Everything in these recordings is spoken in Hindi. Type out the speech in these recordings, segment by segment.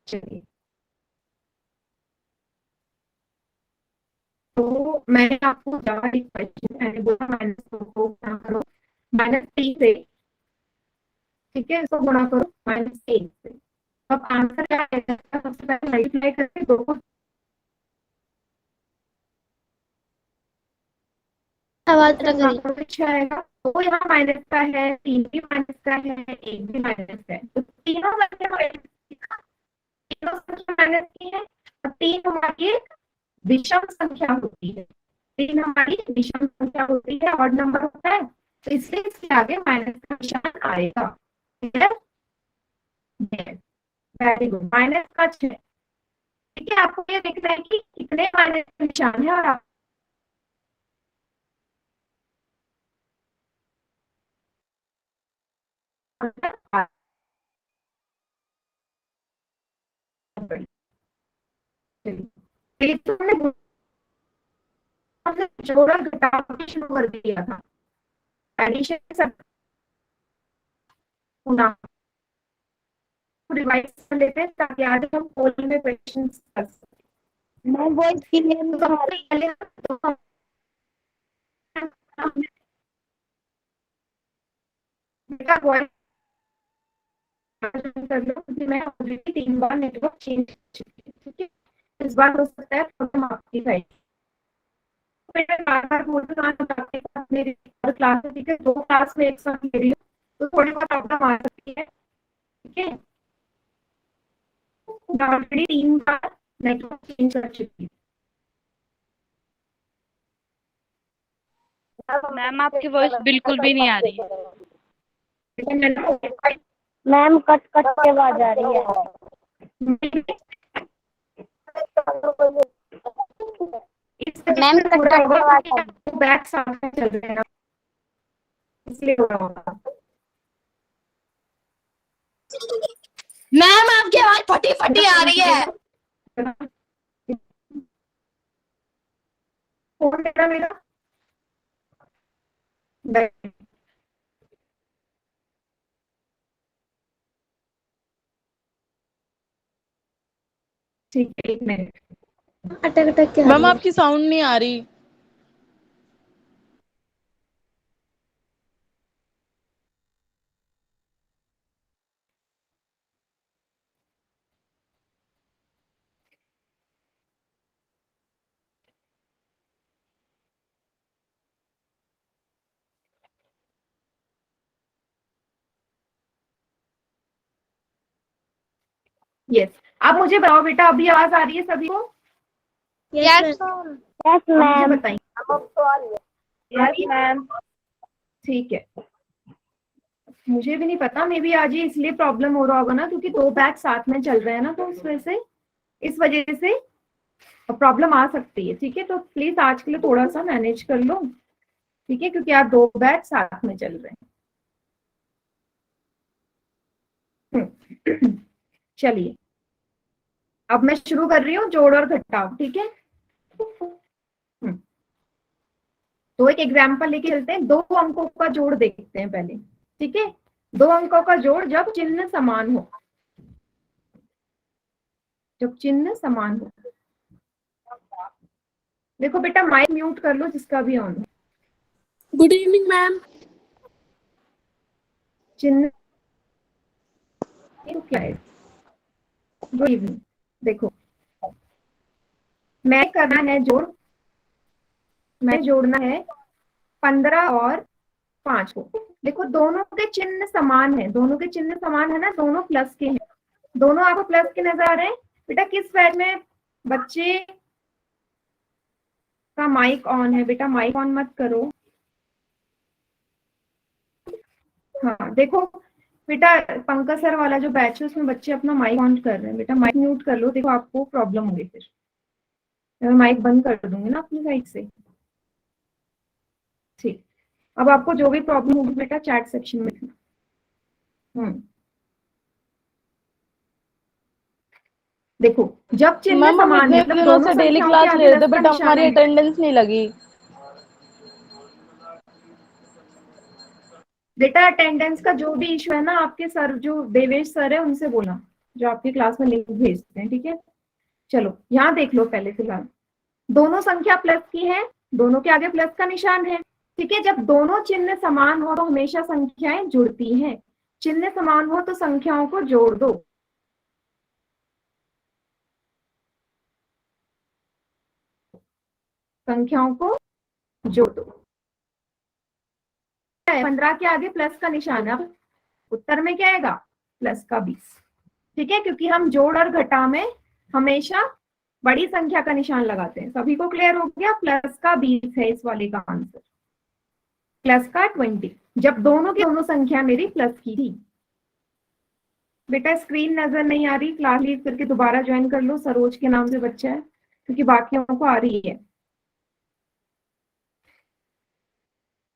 चलिए, तो मैंने आपको जवाब एक क्वेश्चन मैंने बोला -2 को गुणा करो -3 से, ठीक है, इसको गुणा करो -1 से। अब आंसर क्या आएगा? सबसे पहले मल्टीप्लाई करके 2 को आवाज लग गुणा रही। करो, अच्छा आएगा। 2 यहाँ माइनस का है, 3 भी माइनस का है, 1 भी माइनस का है, तो तीनों संख्या माइनस, तीनों संख्या माइनस की है। और 3 हमारी एक विषम संख्या होती है, 3 हमारी विषम संख्या होती है, ऑड नंबर होता है, तो इसलिए इसके आगे माइनस का निशान आएगा। वेरी गुड, माइनस का 6। ठीक है, आपको ये देखना है कि कितने माइनस का निशान है, और आप जोड़ा घटाव शुरू कर दिया था, एडिशन सब पुनः रिवाइज कर लेते हैं ताकि आज हम पोल में क्वेश्चन कर सकें। मैं वॉइस क्लियर तो नहीं आ सबसे रही। पहले तो बेटा वॉइस कर लो, क्योंकि मैं ऑलरेडी 3 बार नेटवर्क चेंज कर चुकी हूँ, ठीक है। इस बार हो सकता है प्रॉब्लम आपकी साइड, बेटा बार-बार बोल रही हूँ आपके पास मेरी क्लास है, ठीक है, 2 क्लास में एक साथ ले रही हूँ, तो थोड़ी बहुत प्रॉब्लम आ सकती है, ठीक है। मैं ऑलरेडी 3 बार नेटवर्क चेंज कर चुकी हूँ। मैम आपकी वॉइस बिल्कुल भी नहीं आ रही। मैम कट कट के आवाज आ रही है। मैम कट कट के आवाज आ रही है। बैक साथ में चल रहे हैं, इसलिए हो रहा होगा। मैम आपकी आवाज फटी फटी आ रही है। फोन मेरा मेरा ठीक है, 1 मिनट। अटक अटक के आ मैम रही है। आपकी साउंड नहीं आ रही। यस, आप मुझे बताओ बेटा, अभी आवाज आ रही है सभी को? यस मुझे मैम। बताइए। Yes ma'am. ठीक है, मुझे भी नहीं पता, मे बी आज ही इसलिए प्रॉब्लम हो रहा होगा ना, क्योंकि 2 बैच साथ में चल रहे हैं ना, तो इस वजह से प्रॉब्लम आ सकती है, ठीक है। तो प्लीज आज के लिए थोड़ा सा मैनेज कर लो, ठीक है, क्योंकि आप 2 बैच साथ में चल रहे हैं। चलिए, अब मैं शुरू कर रही हूँ जोड़ और घटाव, ठीक है। तो एक एग्जाम्पल लेके चलते हैं, 2 अंकों का जोड़ देखते हैं पहले, ठीक है। 2 अंकों का जोड़ जब चिन्ह समान हो, जब चिन्ह समान हो। देखो बेटा, माइक म्यूट कर लो जिसका भी ऑन है। Good evening ma'am. चिन्ह तो क्या है? Good evening. देखो, मैं करना है जोड़, मैं जोड़ना है 15 और 5 को। देखो दोनों के चिन्ह समान है, दोनों के चिन्ह समान है ना, दोनों प्लस के हैं, दोनों आपको प्लस के नजर आ रहे हैं। बेटा किस बैच में बच्चे का माइक ऑन है? बेटा माइक ऑन मत करो। हाँ देखो बेटा, पंकज सर वाला जो बैच है उसमें बच्चे अपना माइक ऑन कर रहे हैं, बेटा माइक म्यूट कर लो, देखो आपको प्रॉब्लम होगी फिर, मैं माइक बंद कर दूंगी ना अपनी साइड से। ठीक, अब आपको जो भी प्रॉब्लम होगी बेटा चैट सेक्शन में लिखना। देखो, जब चिन्ह मैम हम समान है, इतने मतलब दिनों दोनों से डेली संख्याओं के क्लास आगे ले रहे थे 10 का बट निशान हमारी है। अटेंडेंस नहीं लगी। बेटा अटेंडेंस का जो भी इशू है ना, आपके सर जो देवेश सर है उनसे बोला, जो आपकी क्लास में लिंक भेजते हैं, ठीक है। चलो यहाँ देख लो पहले फिलहाल, दोनों संख्या प्लस की है, दोनों के आगे प्लस का निशान है, ठीक है। जब दोनों चिन्ह समान हो तो हमेशा संख्याएं जुड़ती हैं। चिन्ह समान हो तो संख्याओं को जोड़ दो। संख्याओं को जोड़ दो। 15 के आगे प्लस का निशान है, अब उत्तर में क्या आएगा? प्लस का 20, ठीक है, क्योंकि हम जोड़ और घटा में हमेशा बड़ी संख्या का निशान लगाते हैं। सभी को क्लियर हो गया? प्लस का 20 है इस वाले का आंसर, प्लस का 20, जब दोनों की दोनों संख्या मेरी प्लस की थी। बेटा स्क्रीन नजर नहीं आ रही, क्लास लीव करके दोबारा ज्वाइन कर लो। सरोज के नाम से बच्चा है, क्योंकि बाकियों को आ रही है,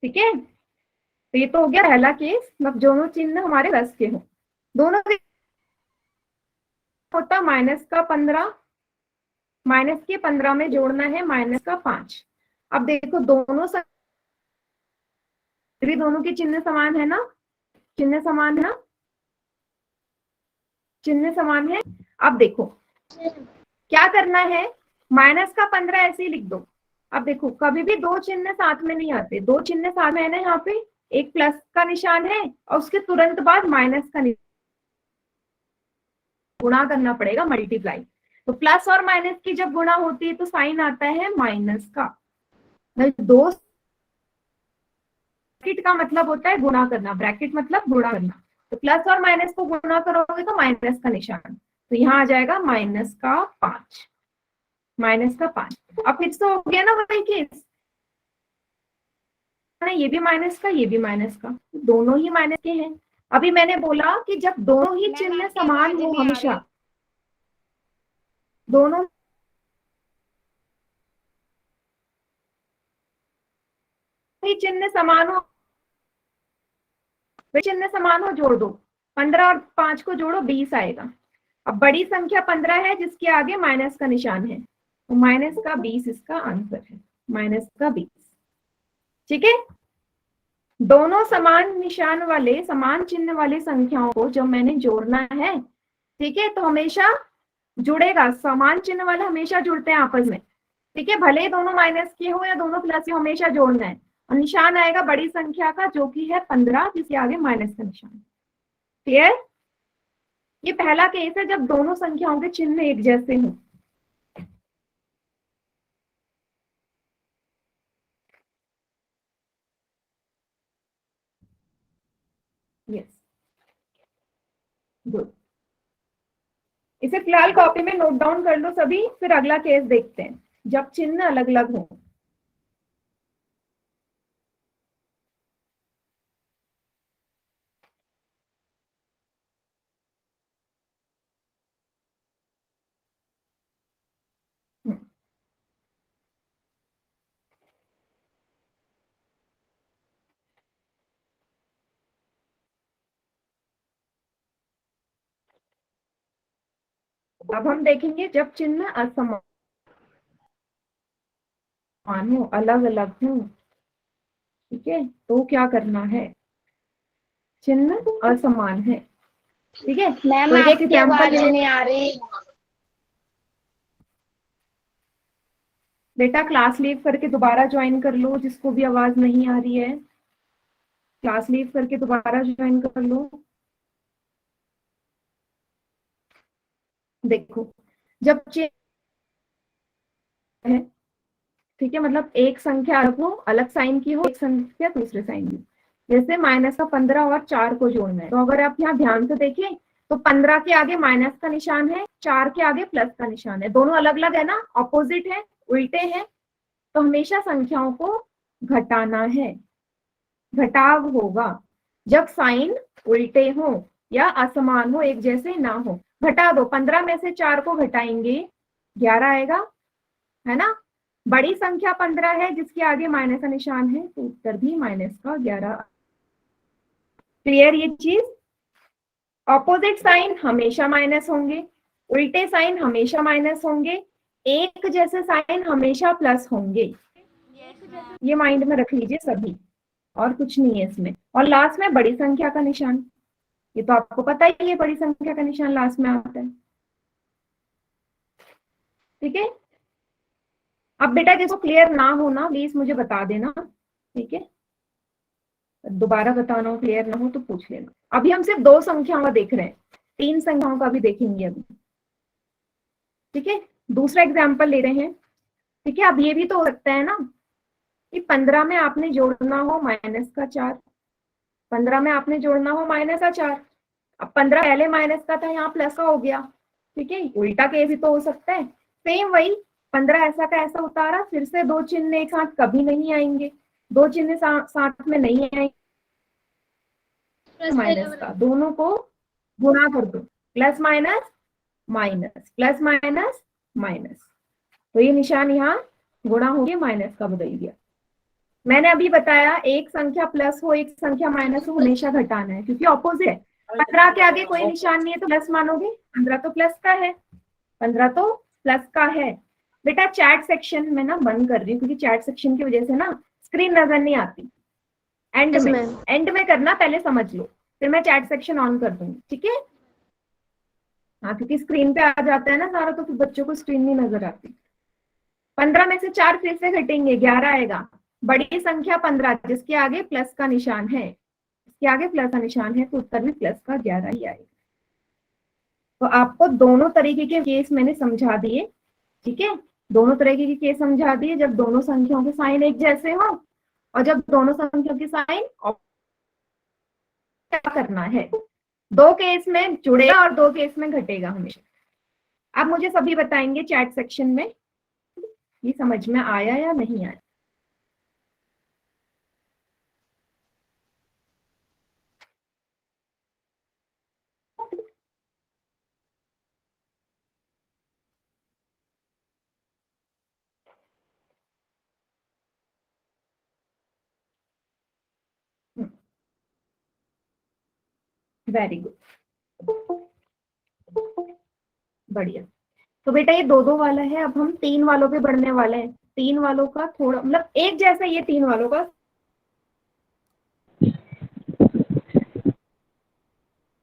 ठीक है। तो ये तो हो गया पहला केस, मतलब दोनों चिन्ह हमारे प्लस के हो। दोनों के होता माइनस का 15, माइनस के 15 में जोड़ना है माइनस का 5। अब देखो दोनों दोनों के चिन्ह समान है ना, चिन्ह समान है ना, चिन्ह समान है। अब देखो क्या करना है, माइनस का 15 ऐसे ही लिख दो। अब देखो कभी भी दो चिन्ह साथ में नहीं आते, दो चिन्ह साथ में है ना, यहाँ पे एक प्लस का निशान है और उसके तुरंत बाद माइनस का निशान, गुणा करना पड़ेगा, मल्टीप्लाई। तो प्लस और माइनस की जब गुणा होती है तो साइन आता है माइनस का। दो ब्रैकेट का मतलब होता है गुणा करना, ब्रैकेट मतलब गुणा करना। तो प्लस और माइनस को गुणा करोगे तो माइनस का निशान, तो यहाँ आ जाएगा माइनस का 5, माइनस का 5। अब फिर से हो गया ना वही केस, ये भी माइनस का, ये भी माइनस का, दोनों ही माइनस के हैं। अभी मैंने बोला कि जब दोनों ही चिन्ह समान हो, हमेशा दोनों ही चिन्ह समान हो, वे चिन्ह समान हो जोड़ दो। 15 और 5 को जोड़ो 20 आएगा। अब बड़ी संख्या 15 है जिसके आगे माइनस का निशान है, तो माइनस का 20 इसका आंसर है, माइनस का 20, ठीक है। दोनों समान निशान वाले, समान चिन्ह वाले संख्याओं को जब मैंने जोड़ना है, ठीक है, तो हमेशा जुड़ेगा, समान चिन्ह वाले हमेशा जुड़ते हैं आपस में, ठीक है। भले ही दोनों माइनस के हो या दोनों प्लस के, हमेशा जोड़ना है। और निशान आएगा बड़ी संख्या का जो कि है 15, जिसके आगे माइनस का निशान। क्लियर? ये पहला केस है जब दोनों संख्याओं के चिन्ह एक जैसे हों। Yes, good. इसे फिलहाल कॉपी में नोट डाउन कर लो सभी, फिर अगला केस देखते हैं जब चिन्ह अलग अलग हो। अब हम देखेंगे जब चिन्ह असमान हो, अलग अलग हो, ठीक है, तो क्या करना है। चिन्ह असमान है, ठीक है। मैम तो एक आपकी आवाज एग्जाम्पल नहीं आ रही। बेटा क्लास लीव करके दोबारा ज्वाइन कर लो, जिसको भी आवाज नहीं आ रही है क्लास लीव करके दोबारा ज्वाइन कर लो। देखो जब चिन्ह है, ठीक है, मतलब एक संख्या अलग हो, अलग साइन की हो, एक संख्या दूसरे साइन की, जैसे माइनस का 15 और 4 को जोड़ना है। तो अगर आप यहाँ ध्यान से देखें तो 15 के आगे माइनस का निशान है, 4 के आगे प्लस का निशान है, दोनों अलग अलग है ना, ऑपोजिट है, उल्टे हैं। तो हमेशा संख्याओं को घटाना है, घटाव होगा जब साइन उल्टे हो या असमान हो, एक जैसे ना हो। घटा दो, 15 में से 4 को घटाएंगे 11 आएगा, है ना। बड़ी संख्या 15 है जिसके आगे माइनस का निशान है, तो उत्तर भी माइनस का 11। क्लियर ये चीज? ऑपोजिट साइन हमेशा माइनस होंगे, उल्टे साइन हमेशा माइनस होंगे, एक जैसे साइन हमेशा प्लस होंगे। ये माइंड में रख लीजिए सभी, और कुछ नहीं है इसमें। और लास्ट में बड़ी संख्या का निशान, ये तो आपको पता ही है, बड़ी संख्या का निशान लास्ट में आता है। ठीक है, अब बेटा जिसको क्लियर ना हो ना प्लीज मुझे बता देना, ठीक है, दोबारा बताना हो, क्लियर ना हो तो पूछ लेना। अभी हम सिर्फ 2 संख्याओं का देख रहे हैं, 3 संख्याओं का भी देखेंगे अभी। ठीक है, दूसरा एग्जाम्पल ले रहे हैं। ठीक है, अब ये भी तो हो सकता है ना कि 15 में आपने जोड़ना हो -4, 15 में आपने जोड़ना हो -4। अब 15 पहले माइनस का था, यहाँ प्लस का हो गया। ठीक है, उल्टा केस भी तो हो सकता है। सेम वही 15 ऐसा का ऐसा उतारा, फिर से 2 चिन्ह एक साथ कभी नहीं आएंगे, 2 चिन्ह साथ में नहीं आएंगे, माइनस का दोनों को गुणा कर दो, plus minus minus, plus minus minus, तो ये निशान यहाँ गुणा हो गया, माइनस का बदल गया। मैंने अभी बताया एक संख्या प्लस हो एक संख्या माइनस हो हमेशा घटाना है, क्योंकि ऑपोजिट है। 15 के आगे कोई निशान नहीं है तो प्लस मानोगे, 15 तो प्लस का है, 15 तो प्लस का है। बेटा चैट सेक्शन में ना बंद कर रही हूँ, क्योंकि चैट सेक्शन की वजह से ना स्क्रीन नजर नहीं आती। एंड में करना, पहले समझ लो, फिर मैं चैट सेक्शन ऑन कर दूंगी। ठीक है, हाँ, क्योंकि स्क्रीन पे आ जाता है ना सारा, तो फिर बच्चों को स्क्रीन नहीं नजर आती। 15 में से 4 फिर से घटेंगे, 11 आएगा। बड़ी संख्या 15 जिसके आगे प्लस का निशान है, इसके आगे प्लस का निशान है, तो उत्तर में प्लस का 11 ही आएगा। तो आपको दोनों तरीके के केस मैंने समझा दिए। ठीक है, दोनों तरीके के केस समझा दिए, जब दोनों संख्याओं के साइन एक जैसे हो और जब दोनों संख्याओं के साइन क्या करना है। 2 केस में जुड़ेगा और 2 केस में घटेगा हमेशा। आप मुझे सभी बताएंगे चैट सेक्शन में ये समझ में आया या नहीं आया। वेरी गुड, बढ़िया। तो बेटा ये 2-2 वाला है, अब हम 3 वालों पे बढ़ने वाले हैं। 3 वालों का थोड़ा मतलब एक जैसा, ये 3 वालों का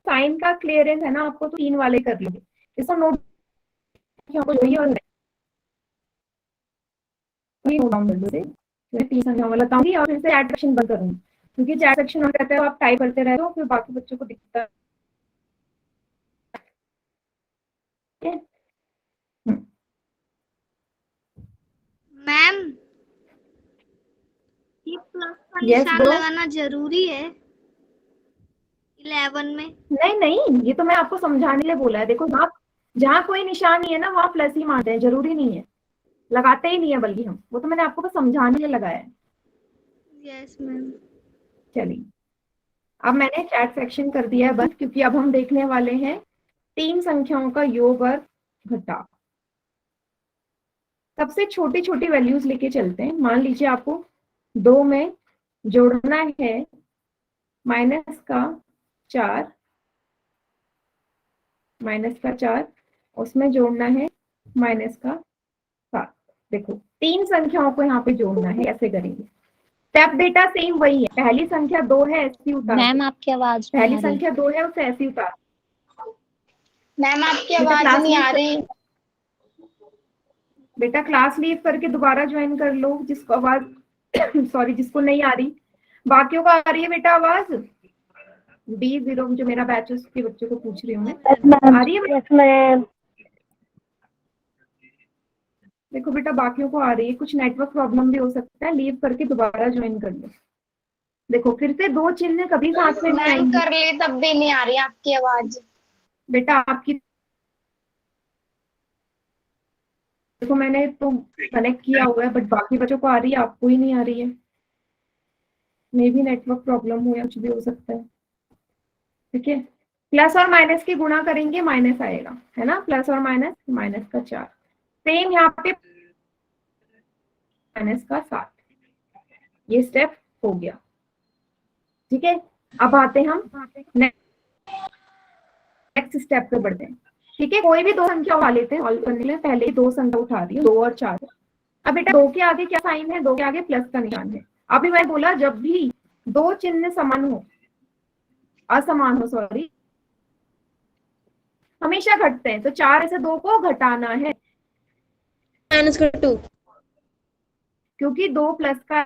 साइन का क्लियरेंस है ना आपको, तो 3 वाले कर लोगे। इसको नोट और 3 संख्याओं वाला बताऊंगी और फिर से चैट सेक्शन बंद करूंगी, क्योंकि चैट सेक्शन ऑन रहता है, आप टाइप करते रहते हो, फिर बाकी बच्चों को दिखता है। मैम ये प्लस का Yes, निशान बोलो। लगाना जरूरी है 11 में? नहीं नहीं, ये तो मैं आपको समझाने के लिए बोला है। देखो जहाँ कोई निशान नहीं है ना वहाँ प्लस ही मारते हैं, जरूरी नहीं है, लगाते ही नहीं है बल्कि हम, वो तो मैंने आपको बस समझाने के लिए लगाया है। Yes ma'am. चलिए, अब मैंने चैट सेक्शन कर दिया है बंद, क्योंकि अब हम देखने वाले हैं 3 संख्याओं का योग और घटाव। सबसे छोटी छोटी वैल्यूज लेके चलते हैं। मान लीजिए आपको 2 में जोड़ना है -4, -4, उसमें जोड़ना है -7। देखो 3 संख्याओं को यहाँ पे जोड़ना है, कैसे करेंगे? स्टेप बेटा सेम वही है, पहली संख्या 2 है ऐसी उतार, मैम आपकी आवाज पहली संख्या 2 है उसे ऐसी उतार। मैम आपकी आवाज नहीं आ रही। बेटा क्लास लीव करके दोबारा ज्वाइन कर लो, जिसको आवाज सॉरी जिसको नहीं आ रही। बाकियों को आ रही है बेटा आवाज? B0 जो मेरा बैच है उसके बच्चों को पूछ रही हूँ मैं, आ रही है? Yes ma'am. देखो बेटा बाकियों को आ रही है, कुछ नेटवर्क प्रॉब्लम भी हो सकता है, लीव करके दोबारा ज्वाइन कर लो। देखो फिर से 2 चिन्ह कभी साथ में नहीं मैम आएंगे। कर ली तब भी नहीं आ रही आपकी आवाज। बेटा आपकी देखो मैंने तो कनेक्ट किया हुआ है, बट बाकी बच्चों को आ रही है, आपको ही नहीं आ रही है। मे भी नेटवर्क प्रॉब्लम हो या कुछ भी हो सकता है। ठीक है, प्लस और माइनस की गुणा करेंगे, माइनस आएगा, है ना, प्लस और माइनस, -4। सेम यहाँ पे -7, ये स्टेप हो गया। ठीक है, अब आते हम नेक्स्ट स्टेप पे बढ़ते हैं। ठीक है, कोई भी 2 संख्या उठा लेते हैं, सॉल्व करने के लिए पहले ही 2 संख्या उठा रही हूँ, 2 और 4। अब बेटा 2 के आगे क्या साइन है? 2 के आगे प्लस का निशान है। अभी मैं बोला जब भी 2 चिन्ह समान हो, असमान हो सॉरी, हमेशा घटते हैं, तो 4 में से 2 को घटाना है, -2 क्योंकि 2 प्लस का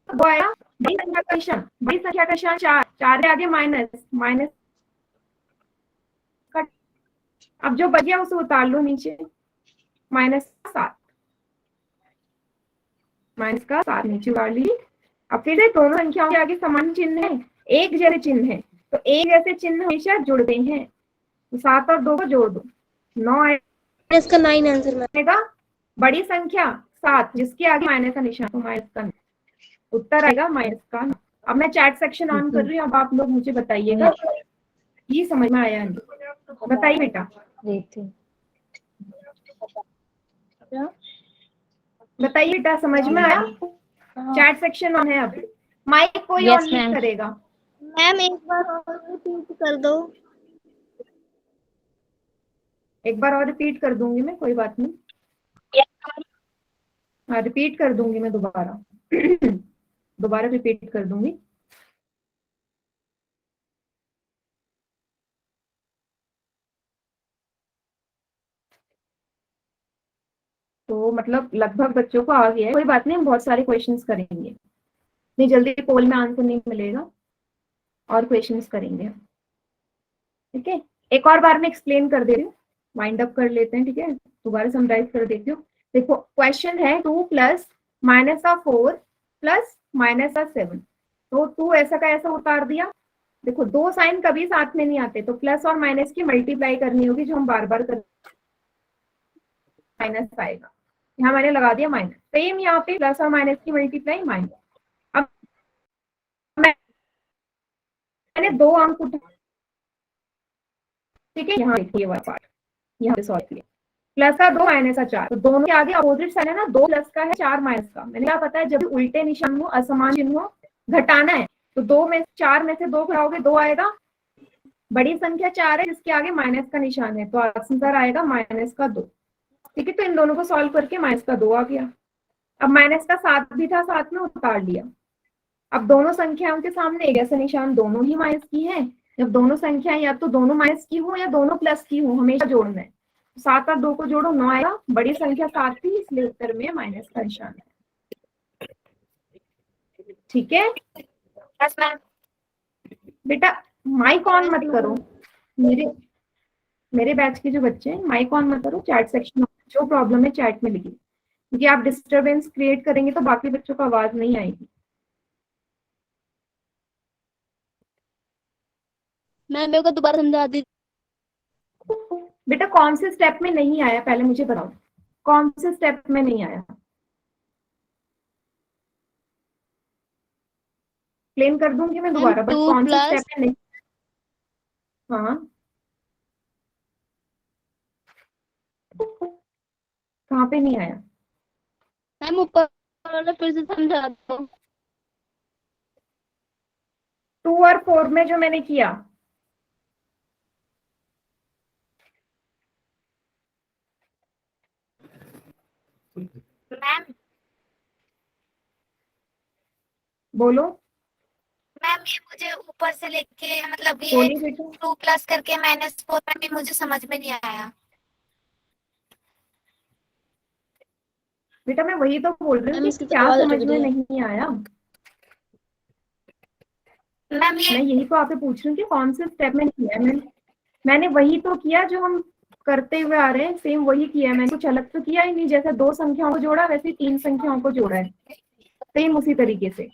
2 आया, बड़ी संख्या का निशान, बड़ी संख्या का निशान 4, 4 के आगे माइनस, माइनस का, अब जो बच गया उसे उतार लो नीचे, -7, -7 नीचे उतार ली। अब फिर से दोनों संख्याओं के आगे समान चिन्ह है, एक जैसे चिन्ह है, तो एक जैसे चिन्ह हमेशा जुड़ते हैं, तो 7 और 2 को जोड़ दो, 9 इसका 9 आंसर में आएगा। बड़ी संख्या 7 जिसके आगे माइनस का निशान, तो माइनस का उत्तर आएगा माइनस का। अब मैं चैट सेक्शन ऑन कर रही हूँ, अब आप लोग मुझे बताइएगा ये समझ में आया नहीं, बताइए बेटा, बताइए बेटा समझ में आया? चैट सेक्शन ऑन है, अब माइक कोई ऑन नहीं करेगा। मैम एक बार और रिपीट कर दो। एक बार और रिपीट कर दूंगी मैं, कोई बात नहीं, हाँ रिपीट कर दूंगी मैं दोबारा दोबारा रिपीट कर दूंगी। तो मतलब लगभग बच्चों को आ गया है, कोई बात नहीं, हम बहुत सारे क्वेश्चंस करेंगे, इतनी जल्दी पोल में आंसर नहीं मिलेगा, और क्वेश्चंस करेंगे, ठीक है। एक और बार मैं एक्सप्लेन कर दे रही हूँ, वाइंड अप कर लेते हैं, ठीक है, दोबारा समराइज कर देती हूँ। देखो क्वेश्चन है 2 प्लस -4 प्लस -7, तो 2 ऐसा का ऐसा उतार दिया। देखो 2 साइन कभी साथ में नहीं आते, तो प्लस और माइनस की मल्टीप्लाई करनी होगी, जो हम बार बार कर, माइनस आएगा, यहाँ मैंने लगा दिया माइनस, सेम यहाँ पे प्लस और माइनस की मल्टीप्लाई माइनस। अब मैंने 2 अंक उठा, ठीक है, यहाँ देखिए वाला पार्ट, यहाँ पे सॉल्व किया, प्लस का 2 माइनस का 4, तो दोनों के आगे अपोजिट साइन है ना, 2 प्लस का है 4 माइनस का। मैंने क्या पता है, जब उल्टे निशान हो, असमान चिन्ह हो, घटाना है, तो 2 में 4 में से 2 घटाओगे 2 आएगा, बड़ी संख्या 4 है जिसके आगे माइनस का निशान है, तो आंसर आएगा -2, ठीक है। तो इन दोनों को सॉल्व करके -2 आ गया। अब माइनस का 7 भी था, साथ में उतार लिया। अब दोनों संख्याओं के सामने एक ऐसा निशान, दोनों ही माइनस की है, जब दोनों संख्याएं या तो दोनों माइनस की हो या दोनों प्लस की हो, हमेशा जोड़ना है, 7 और 2 को जोड़ो 9 आएगा, बड़ी संख्या 7 थी इसलिए उत्तर में माइनस का निशान है, ठीक है। बेटा माइक ऑन मत करो, मेरे बैच के जो बच्चे हैं माइक ऑन मत करो, चैट सेक्शन जो प्रॉब्लम है चैट में लिखिए, क्योंकि आप डिस्टरबेंस क्रिएट करेंगे तो बाकी बच्चों को आवाज नहीं आएगी। मैम मेरे को दोबारा समझा दी। बेटा कौन से स्टेप में नहीं आया, पहले मुझे बताओ, कौन से स्टेप में नहीं आया, एक्सप्लेन कर दूंगी मैं दोबारा, बट कौन से स्टेप में नहीं, हाँ कहाँ पे नहीं आया? मैम ऊपर वाला फिर से समझा दो। 2 और 4 में जो मैंने किया, मैम बोलो। मैम ये मुझे ऊपर से लेके मतलब ये बोलिए बेटा। 2 प्लस करके -4 में भी मुझे समझ में नहीं आया। बेटा मैं वही तो बोल रही हूँ कि क्या समझ में नहीं आया, मैम मैं यही तो आपसे पूछ रही हूँ कि कौन से स्टेप में नहीं किया, मैंने वही तो किया जो हम करते हुए आ रहे हैं, सेम वही किया, मैंने कुछ अलग तो किया ही नहीं, जैसे 2 संख्याओं को जोड़ा वैसे 3 संख्याओं को जोड़ा है, सेम उसी तरीके से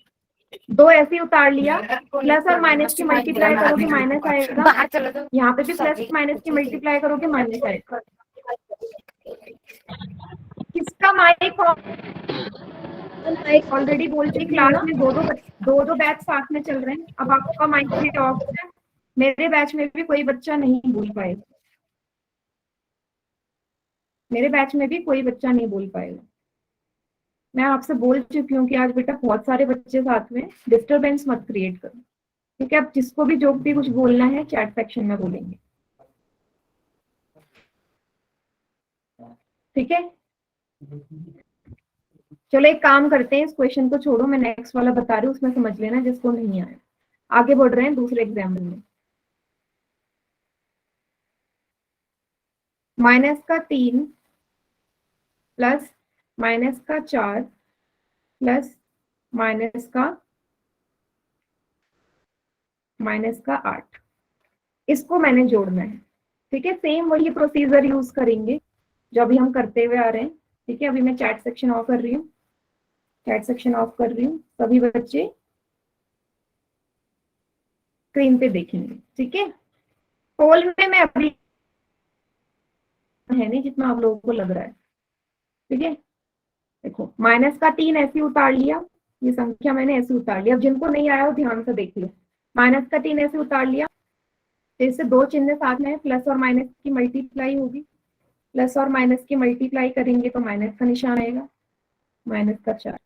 2 ऐसे उतार लिया, प्लस और माइनस की मल्टीप्लाई करोगे माइनस आएगा, यहाँ पे भी प्लस माइनस की मल्टीप्लाई करोगे माइनस आएगा। किसका माइक ऑलरेडी बोल चुकी, क्लास में दो बैच साथ में चल रहे हैं, अब आपका माइक भी ऑफ है, मेरे बैच में भी कोई बच्चा नहीं बोल पाएगा, मेरे बैच में भी कोई बच्चा नहीं बोल पाएगा। मैं आपसे बोल चुकी हूँ कि आज बेटा बहुत सारे बच्चे साथ में, डिस्टरबेंस मत क्रिएट करो, ठीक है। अब जिसको भी जो भी कुछ बोलना है चैट सेक्शन में बोलेंगे, ठीक है। चलो एक काम करते हैं, इस क्वेश्चन को छोड़ो, मैं नेक्स्ट वाला बता रही हूँ, उसमें समझ लेना जिसको नहीं आया। आगे बढ़ रहे हैं दूसरे एग्जाम्पल में। -3 प्लस -4 प्लस -8, इसको मैंने जोड़ना है। ठीक है, सेम वही प्रोसीजर यूज करेंगे जो अभी हम करते हुए आ रहे हैं। ठीक है, अभी मैं चैट सेक्शन ऑफ कर रही हूँ, चैट सेक्शन ऑफ कर रही हूँ, सभी बच्चे स्क्रीन पे देखेंगे। ठीक है, पोल में मैं अभी है नहीं जितना आप लोगों को लग रहा है। ठीक है, देखो -3 ऐसे उतार लिया, ये संख्या मैंने ऐसे उतार लिया। अब जिनको नहीं आया वो ध्यान से देख लो। -3 ऐसे उतार लिया, तो इससे दो चिन्ह साथ में है, प्लस और माइनस की मल्टीप्लाई होगी। प्लस और माइनस की मल्टीप्लाई करेंगे तो माइनस का निशान आएगा, -4।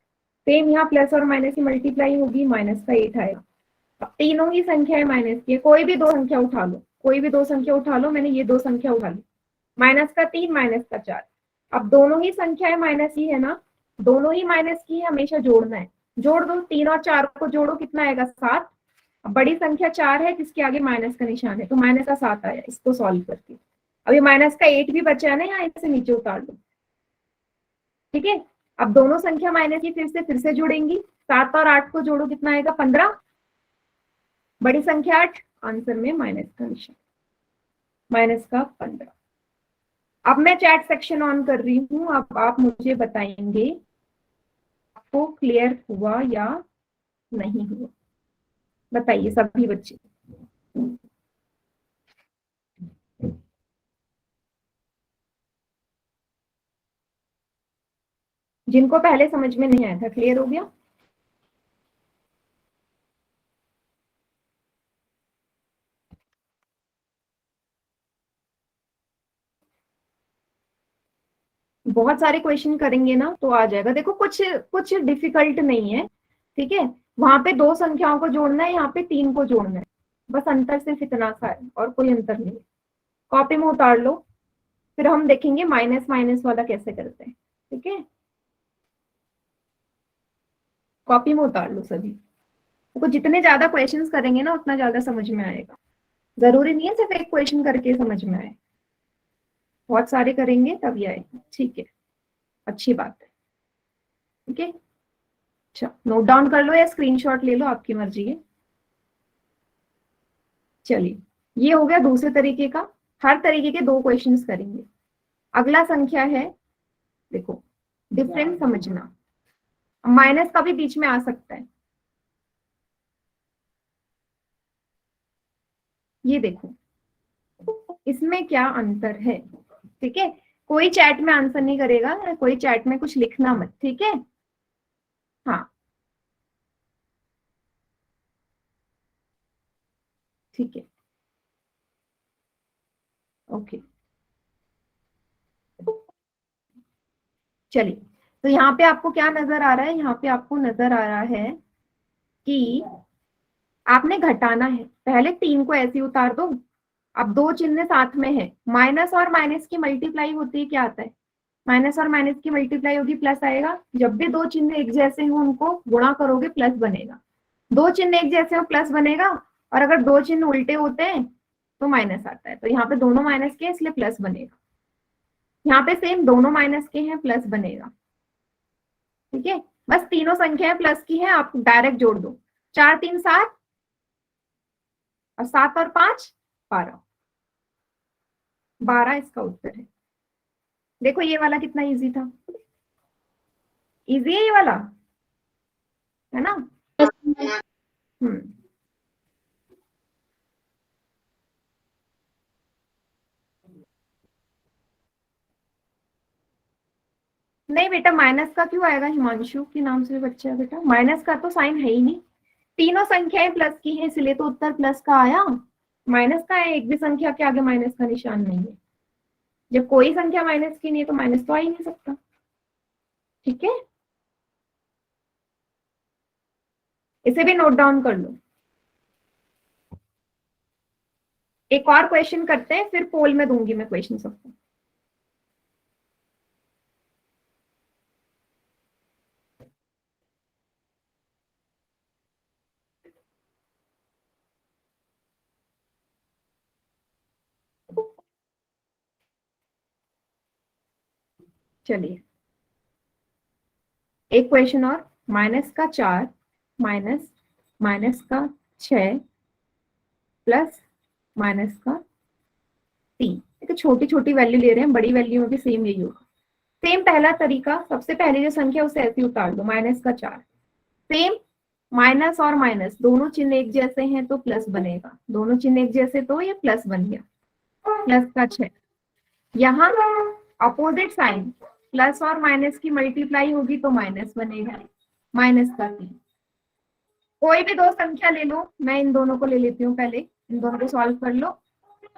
सेम यहाँ प्लस और माइनस की मल्टीप्लाई होगी, -8 आएगा। अब तीनों ही संख्याएं माइनस की है, कोई भी दो संख्या उठा लो, कोई भी दो संख्या उठा लो। मैंने ये दो संख्या उठा ली, -3 -4। अब दोनों ही संख्याएं माइनस ही है ना, दोनों ही माइनस की है, हमेशा जोड़ना है। जोड़ दो, 3 और 4 को जोड़ो, कितना आएगा 7। अब बड़ी संख्या 4 है जिसके आगे माइनस का निशान है, तो -7 आया। इसको सॉल्व करके अभी -8 भी बचा है ना, यहाँ इसे नीचे उतार दो। ठीक है, अब दोनों संख्या माइनस की फिर से जुड़ेंगी। 7 और 8 को जोड़ो, कितना आएगा 15। बड़ी संख्या 8, आंसर में माइनस का निशान, -15। अब मैं चैट सेक्शन ऑन कर रही हूँ, अब आप मुझे बताएंगे आपको क्लियर हुआ या नहीं हुआ। बताइए सभी बच्चे। जिनको पहले समझ में नहीं आया था, क्लियर हो गया? बहुत सारे क्वेश्चन करेंगे ना तो आ जाएगा। देखो कुछ कुछ डिफिकल्ट नहीं है। ठीक है, वहां पे दो संख्याओं को जोड़ना है, यहाँ पे 3 को जोड़ना है, बस अंतर सिर्फ इतना सा है और कोई अंतर नहीं। कॉपी में उतार लो, फिर हम देखेंगे माइनस माइनस वाला कैसे करते हैं। ठीक है, कॉपी में उतार लो सभी। देखो जितने ज्यादा क्वेश्चंस करेंगे ना उतना ज्यादा समझ में आएगा। जरूरी नहीं है सिर्फ एक क्वेश्चन करके समझ में आए, बहुत सारे करेंगे तभी आएगा। ठीक है, अच्छी बात है। ठीक है, अच्छा नोट डाउन कर लो या स्क्रीनशॉट ले लो, आपकी मर्जी है। चलिए, ये हो गया दूसरे तरीके का। हर तरीके के दो क्वेश्चंस करेंगे। अगला संख्या है, देखो डिफरेंस समझना, माइनस का भी बीच में आ सकता है। ये देखो इसमें क्या अंतर है। ठीक है, कोई चैट में आंसर नहीं करेगा, कोई चैट में कुछ लिखना मत। ठीक है, हाँ ठीक है, ओके। चलिए, तो यहाँ पे आपको क्या नजर आ रहा है? यहाँ पे आपको नजर आ रहा है कि आपने घटाना है। पहले 3 को ऐसे उतार दो, अब दो चिन्ह साथ में है, माइनस और माइनस की मल्टीप्लाई होती है, क्या आता है? माइनस और माइनस की मल्टीप्लाई होगी, प्लस आएगा। जब भी दो चिन्ह एक जैसे हो उनको गुणा करोगे प्लस बनेगा। दो चिन्ह एक जैसे हो प्लस बनेगा, और अगर दो चिन्ह उल्टे होते हैं तो माइनस आता है। तो यहाँ पे दोनों माइनस के इसलिए प्लस बनेगा। यहाँ पे सेम दोनों माइनस के हैं, प्लस बनेगा। ठीक है, बस तीनों संख्याएं प्लस की है, आप डायरेक्ट जोड़ दो। 4 3 7 और 7 और 5 12, 12 इसका उत्तर है। देखो ये वाला कितना इजी था, इजी है ये वाला, है ना? हम्म, नहीं बेटा माइनस का क्यों आएगा? हिमांशु के नाम से बच्चा है बेटा, माइनस का तो साइन है ही नहीं। तीनों संख्याएं प्लस की है इसलिए तो उत्तर प्लस का आया। माइनस का है, एक भी संख्या के आगे माइनस का निशान नहीं है। जब कोई संख्या माइनस की नहीं है तो माइनस तो आ ही नहीं सकता। ठीक है, इसे भी नोट डाउन कर लो। एक और क्वेश्चन करते हैं, फिर पोल में दूंगी मैं क्वेश्चन सबको। चलिए एक क्वेश्चन और, माइनस का 4 माइनस माइनस का 6 प्लस माइनस का 3। देखो छोटी छोटी वैल्यू ले रहे हैं, बड़ी वैल्यू में भी सेम यही होगा। सेम पहला तरीका, सबसे पहले जो संख्या उसे ऐसे उतार दो, माइनस का 4। सेम, माइनस और माइनस दोनों चिन्ह एक जैसे हैं तो प्लस बनेगा, दोनों चिन्ह एक जैसे तो ये प्लस बन गया, प्लस का 6। यहाँ अपोजिट साइन, प्लस और माइनस की मल्टीप्लाई होगी तो माइनस बनेगा, माइनस का 3। कोई भी दो संख्या ले लो, मैं इन दोनों को ले लेती हूँ, पहले इन दोनों को सॉल्व कर लो।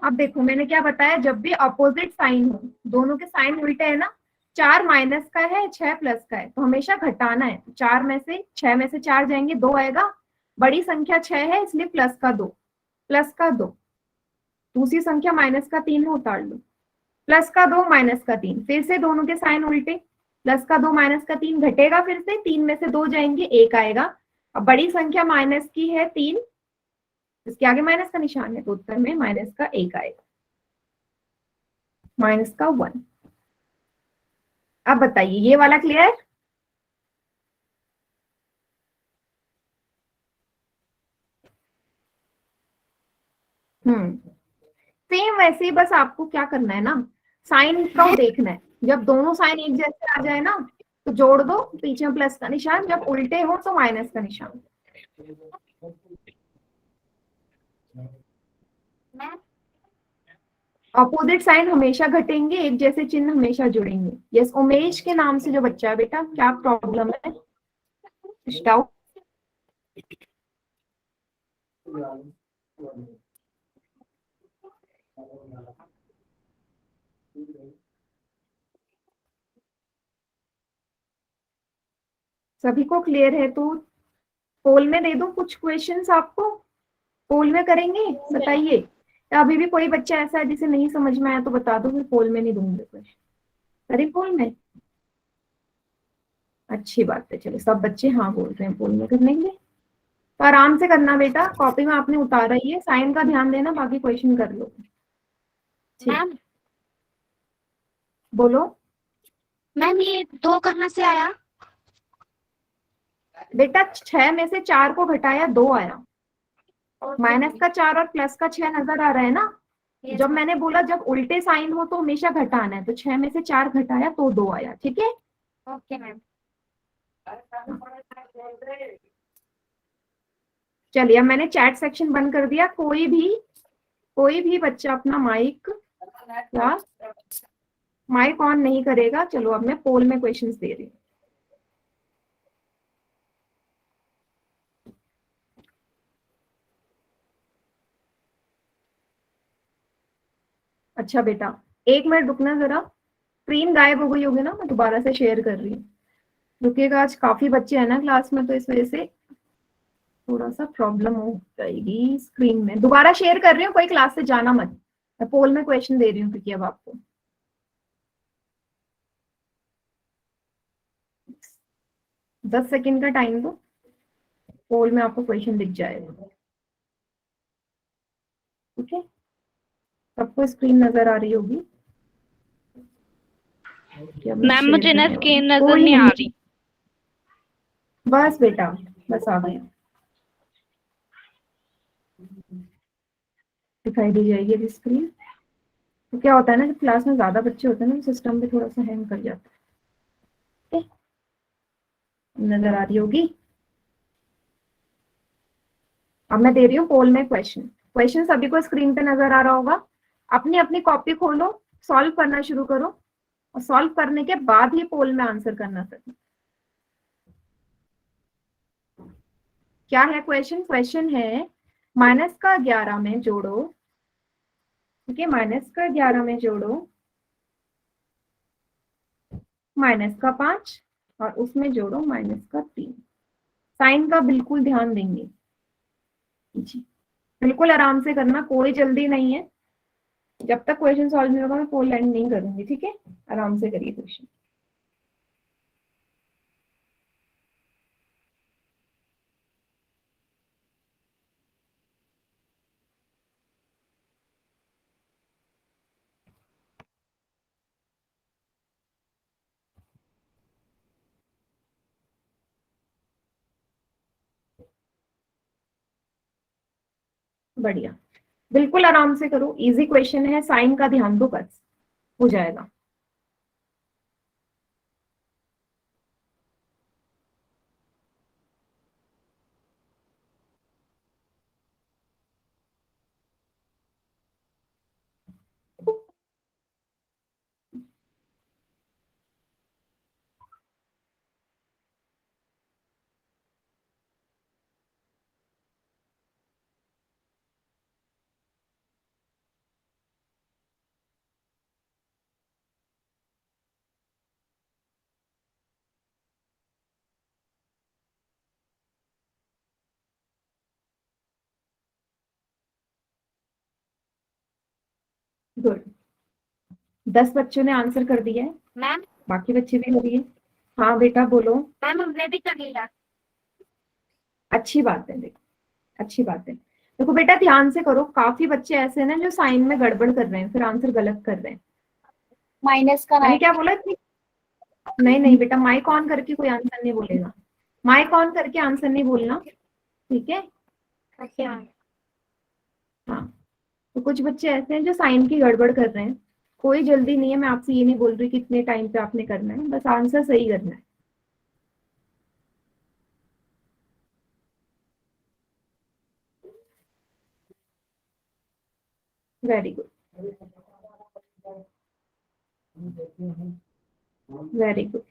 अब देखो मैंने क्या बताया, जब भी अपोजिट साइन हो, दोनों के साइन उल्टे है ना, 4 माइनस का है 6 प्लस का है तो हमेशा घटाना है। 4 में से 6 में से 4 जाएंगे 2 आएगा, बड़ी संख्या 6 है इसलिए प्लस का 2, प्लस का 2। दूसरी संख्या माइनस का 3 में उतार लो, प्लस का 2 माइनस का 3, फिर से दोनों के साइन उल्टे, प्लस का 2 माइनस का 3 घटेगा, फिर से 3 में से 2 जाएंगे 1 आएगा। अब बड़ी संख्या माइनस की है 3, इसके आगे माइनस का निशान है तो उत्तर में माइनस का 1 आएगा, माइनस का 1। अब बताइए ये वाला क्लियर? सेम वैसे ही, बस आपको क्या करना है ना, साइन को देखना है। जब दोनों साइन एक जैसे आ जाए ना तो जोड़ दो, पीछे में प्लस का निशान, जब उल्टे हो तो माइनस का निशान। अपोजिट साइन हमेशा घटेंगे, एक जैसे चिन्ह हमेशा जुड़ेंगे। यस, उमेश के नाम से जो बच्चा है, बेटा क्या प्रॉब्लम है, डाउट? सभी को क्लियर है तो पोल में दे दूं कुछ क्वेश्चंस आपको, पोल में करेंगे, बताइए। या अभी भी कोई बच्चा ऐसा है जिसे नहीं समझ में आया तो बता दो, फिर पोल में नहीं दूंगे क्वेश्चन। करें पोल में? अच्छी बात है, चलो सब बच्चे हाँ बोल रहे हैं पोल में करने के लिए। तो आराम से करना बेटा, कॉपी में आपने उतारा ही है, साइन का ध्यान देना, बाकी क्वेश्चन कर लो। मैम बोलो मैम ये 2 कहाँ से आया? बेटा, 6 में से 4 को घटाया 2 आया, माइनस का 4 और प्लस का 6 नजर आ रहा है ना। जब मैंने बोला जब उल्टे साइन हो तो हमेशा घटाना है, तो 6 में से 4 घटाया तो 2 आया, ठीक है। Okay ma'am. चलिए अब मैंने चैट सेक्शन बंद कर दिया, कोई भी बच्चा अपना माइक या माइक ऑन नहीं करेगा। चलो अब मैं पोल में क्वेश्चंस दे रही हूँ। अच्छा बेटा, 1 मिनट रुकना जरा, स्क्रीन गायब हो गई होगी ना, मैं दोबारा से शेयर कर रही हूँ। रुकिएगा, आज काफी बच्चे हैं ना क्लास में तो इस वजह से थोड़ा सा प्रॉब्लम हो जाएगी। स्क्रीन में दोबारा शेयर कर रही हूँ, कोई क्लास से जाना मत, मैं पोल में क्वेश्चन दे रही हूँ क्योंकि अब आपको 10 सेकेंड का टाइम दो, पोल में आपको क्वेश्चन दिख जाएगा, ठीक है। सबको स्क्रीन नजर आ रही होगी? मैम मुझे ना स्क्रीन नजर कोई नहीं आ रही। बस बेटा, बस आ गया, दिखाई दी जाएगी अभी स्क्रीन। तो क्या होता है ना, जब क्लास में ज्यादा बच्चे होते हैं ना, सिस्टम पे थोड़ा सा हैंग कर जाता है। नजर आ रही होगी? अब मैं दे रही हूँ पोल में क्वेश्चन, क्वेश्चन सभी को स्क्रीन पे नजर आ रहा होगा। अपनी अपनी कॉपी खोलो, सॉल्व करना शुरू करो, और सॉल्व करने के बाद ही पोल में आंसर करना सके। क्या है क्वेश्चन? क्वेश्चन है माइनस का 11 में जोड़ो, ठीक है, माइनस का 11 में जोड़ो माइनस का 5 और उसमें जोड़ो माइनस का 3। साइन का बिल्कुल ध्यान देंगे जी, बिल्कुल आराम से करना, कोई जल्दी नहीं है। जब तक क्वेश्चन सॉल्व नहीं होगा मैं पोल एंड नहीं करूंगी, ठीक है। आराम से करिए क्वेश्चन। बढ़िया, बिल्कुल आराम से करो, इजी क्वेश्चन है, साइन का ध्यान दो बस, हो जाएगा। गुड, 10 बच्चों ने आंसर कर दिया है, मैम बाकी बच्चे भी करिए। हाँ बेटा बोलो। मैम हमने भी कर लिया। अच्छी बात है, देखो अच्छी बात है। देखो बेटा ध्यान से करो, काफी बच्चे ऐसे हैं ना जो साइन में गड़बड़ कर रहे हैं, फिर आंसर गलत कर रहे हैं। माइनस का मैंने 9। क्या बोला इतनी? नहीं नहीं बेटा, माइक ऑन करके कोई आंसर नहीं बोलेगा, माइक ऑन करके आंसर नहीं बोलना, ठीक है? अच्छा हाँ, तो कुछ बच्चे ऐसे हैं जो साइन की गड़बड़ कर रहे हैं, कोई जल्दी नहीं है, मैं आपसे ये नहीं बोल रही कितने टाइम पे आपने करना है, बस आंसर सही करना है। Very good, very good.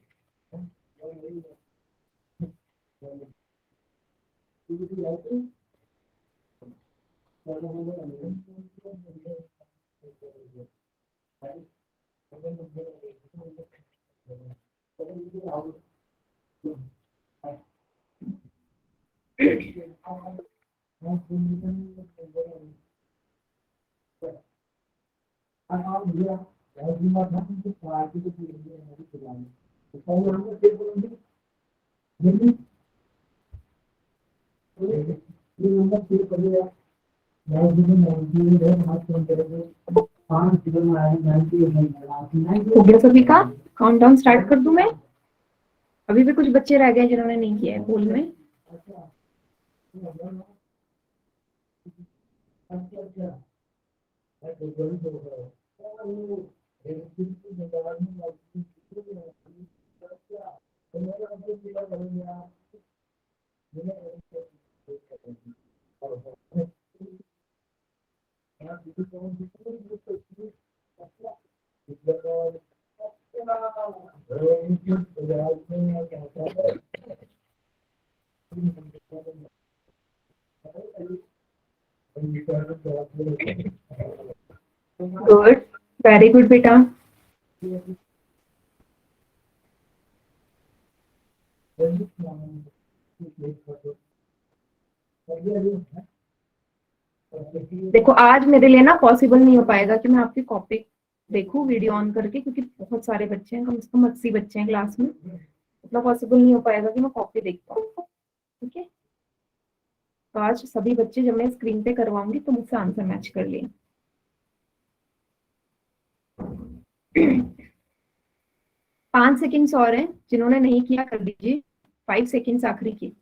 हो गया सभी का? काउंटडाउन स्टार्ट कर दूं मैं? अभी भी कुछ बच्चे रह गए जिन्होंने नहीं किया है बोल में। गुड, वेरी गुड बेटा। देखो आज मेरे लिए ना पॉसिबल नहीं हो पाएगा कि मैं आपकी कॉपी देखूं वीडियो ऑन करके, क्योंकि बहुत सारे बच्चे हैं, कम से कम 80 बच्चे हैं क्लास में, इतना पॉसिबल नहीं हो पाएगा कि मैं कॉपी देख पाऊँ, ठीक है? तो आज सभी बच्चे जब मैं स्क्रीन पे करवाऊंगी तो मुझसे आंसर मैच कर लिए। 5 सेकेंड्स और हैं, जिन्होंने नहीं किया कर दीजिए, 5 सेकेंड्स आखिरी की।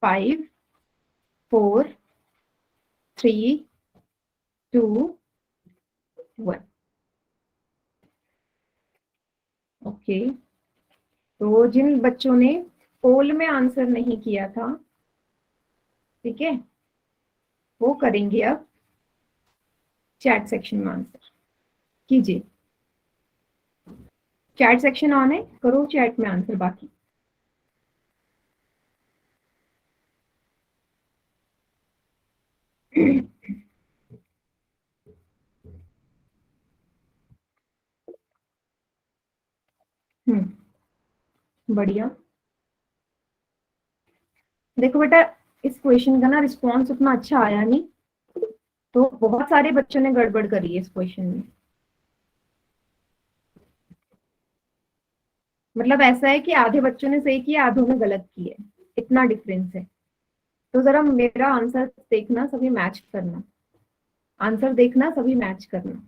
5 4 3 2 1। ओके, तो जिन बच्चों ने पोल में आंसर नहीं किया था, ठीक है, वो करेंगे अब चैट सेक्शन में आंसर कीजिए। चैट सेक्शन ऑन है, करो चैट में आंसर बाकी। बढ़िया। देखो बेटा, इस क्वेश्चन का ना रिस्पॉन्स उतना अच्छा आया नहीं, तो बहुत सारे बच्चों ने गड़बड़ करी है इस क्वेश्चन में। मतलब ऐसा है कि आधे बच्चों ने सही किया, आधों ने गलत किया, इतना डिफरेंस है। तो जरा मेरा आंसर देखना, सभी मैच करना, आंसर देखना सभी मैच करना,